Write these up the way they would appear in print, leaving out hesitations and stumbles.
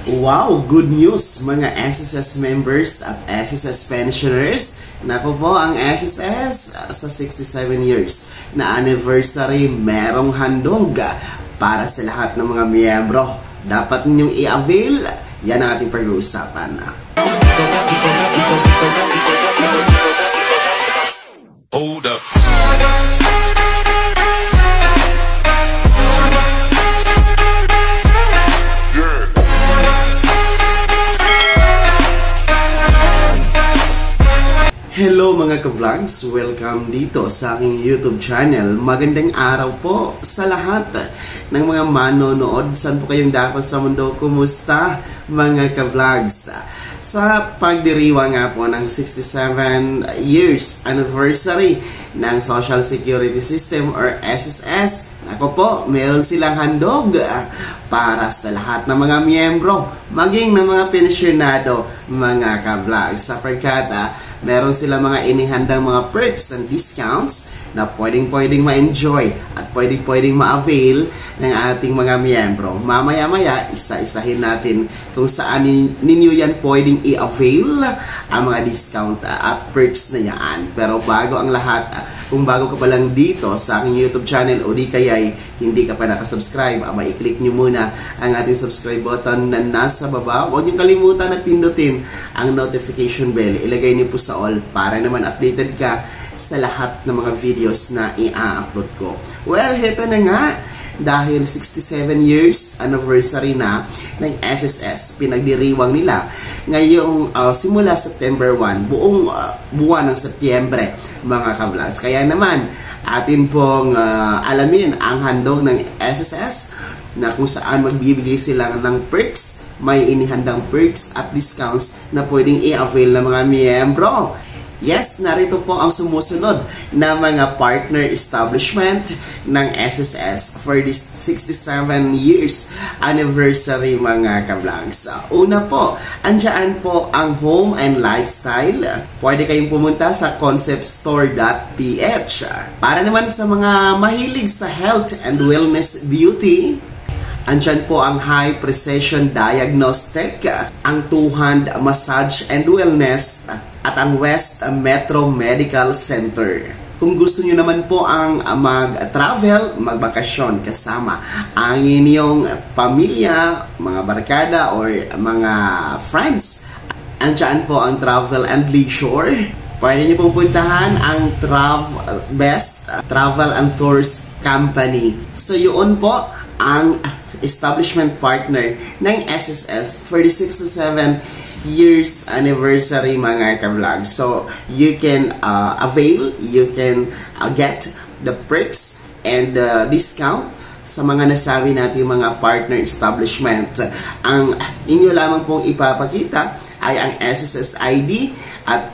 Wow! Good news mga SSS members at SSS pensioners. Naku po, ang SSS sa 67 years na anniversary merong handog para sa lahat ng mga miyembro. Dapat ninyong i-avail. Yan ang ating pag-uusapan. Hold up. Hello mga ka-vlogs! Welcome dito sa aking YouTube channel. Magandang araw po sa lahat ng mga manonood. Saan po kayong dako sa mundo? Kumusta mga ka-vlogs? Sa pagdiriwa nga po ng 67 years anniversary ng Social Security System or SSS, ako po, meron silang handog para sa lahat ng mga miyembro, maging ng mga pensyonado, mga ka-vlogs. Sapagkat meron silang mga inihandang mga perks and discounts na pwedeng ma-enjoy at pwedeng ma-avail ng ating mga miyembro. Mamaya-maya, isa-isahin natin kung saan ninyo yan pwedeng i-avail ang mga discount at perks na yan. Pero bago ang lahat, kung bago ka pa lang dito sa aking YouTube channel o di kaya'y hindi ka pa nakasubscribe, i-click nyo muna ang ating subscribe button na nasa baba. Huwag nyo kalimutan na pindutin ang notification bell. Ilagay niyo po sa all para naman updated ka sa lahat ng mga videos na i-upload ko. Well, heto na nga. Dahil 67 years anniversary na ng SSS, pinagdiriwang nila ngayong simula September 1, buong buwan ng Setyembre, mga ka-vlogs. Kaya naman, atin pong alamin ang handog ng SSS na kung saan magbibigay sila ng perks, may inihandang perks at discounts na pwedeng i-avail ng mga miyembro. Yes, narito po ang sumusunod na mga partner establishment ng SSS for this 67 years anniversary, mga ka-vlogs. Una po, andyan po ang Home and Lifestyle. Pwede kayong pumunta sa conceptstore.ph. Para naman sa mga mahilig sa health and wellness beauty, andyan po ang High Precision Diagnostic, ang Two-Hand Massage and Wellness, at ang West Metro Medical Center. Kung gusto nyo naman po ang mag-travel, magbakasyon kasama ang inyong pamilya, mga barkada, or mga friends, andyan po ang Travel and Leisure. Pwede nyo pong puntahan ang Best Travel and Tours Company. So yun po ang establishment partner ng SSS for the 67 years anniversary, mga ka-vlog. So you can avail, you can get the perks and discount sa mga nasabi natin mga partner establishment. Ang inyo lamang pong ipapakita ay ang SSS ID at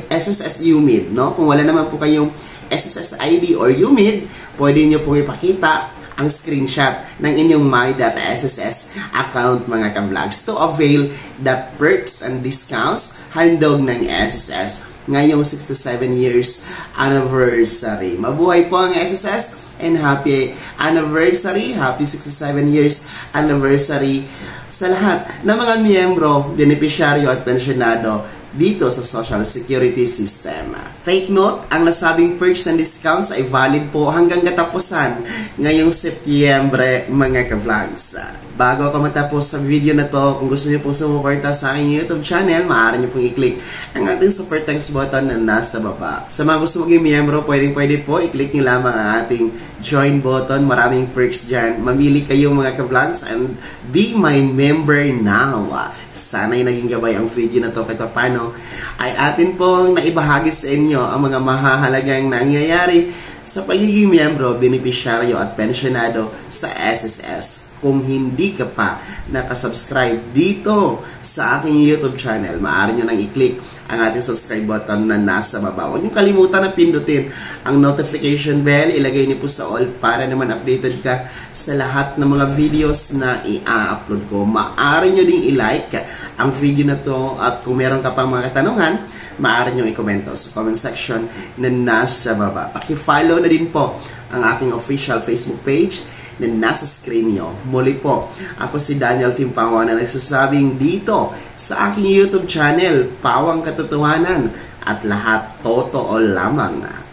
SSS UMID, no? Kung wala naman po kayong SSS ID or UMID, pwede nyo pong ipakita ang screenshot ng inyong my.sss account, mga ka-vlogs, to avail that perks and discounts handog ng SSS ngayong 67 years anniversary. Mabuhay po ang SSS and happy anniversary, happy 67 years anniversary sa lahat ng mga miyembro, benepisyaryo at pensyonado dito sa Social Security System. Take note, ang nasabing perks and discounts ay valid po hanggang katapusan ngayong Setyembre, mga ka-vlogs. Bago ako matapos sa video na to, kung gusto niyo po sumuporta sa aking YouTube channel, maaari niyo pong i-click ang ating super thanks button na nasa baba. Sa mga gusto maging miyembro, pwede po, i-click niyo lamang ang ating join button. Maraming perks dyan. Mamili kayong mga ka-vlogs and be my member now. Sana'y naging gabay ang video na to kahit paano ay atin pong naibahagi sa inyo ang mga mahahalagang nangyayari sa pagiging miyembro, benepisyaryo at pensyonado sa SSS. Kung hindi ka pa nakasubscribe dito sa aking YouTube channel, maaari nyo nang i-click ang ating subscribe button na nasa baba. Huwag nyo kalimutan na pindutin ang notification bell. Ilagay niyo po sa all para naman updated ka sa lahat ng mga videos na i-upload ko. Maaari nyo ding i-like ang video na to at kung meron ka pang mga katanungan, maaari nyo i-komento sa comment section na nasa baba. Paki-follow na din po ang aking official Facebook page na nasa screen nyo. Muli po, ako si Daniel Timpango na nagsasabing dito sa aking YouTube channel, Pawang Katotohanan, at lahat totoo lamang.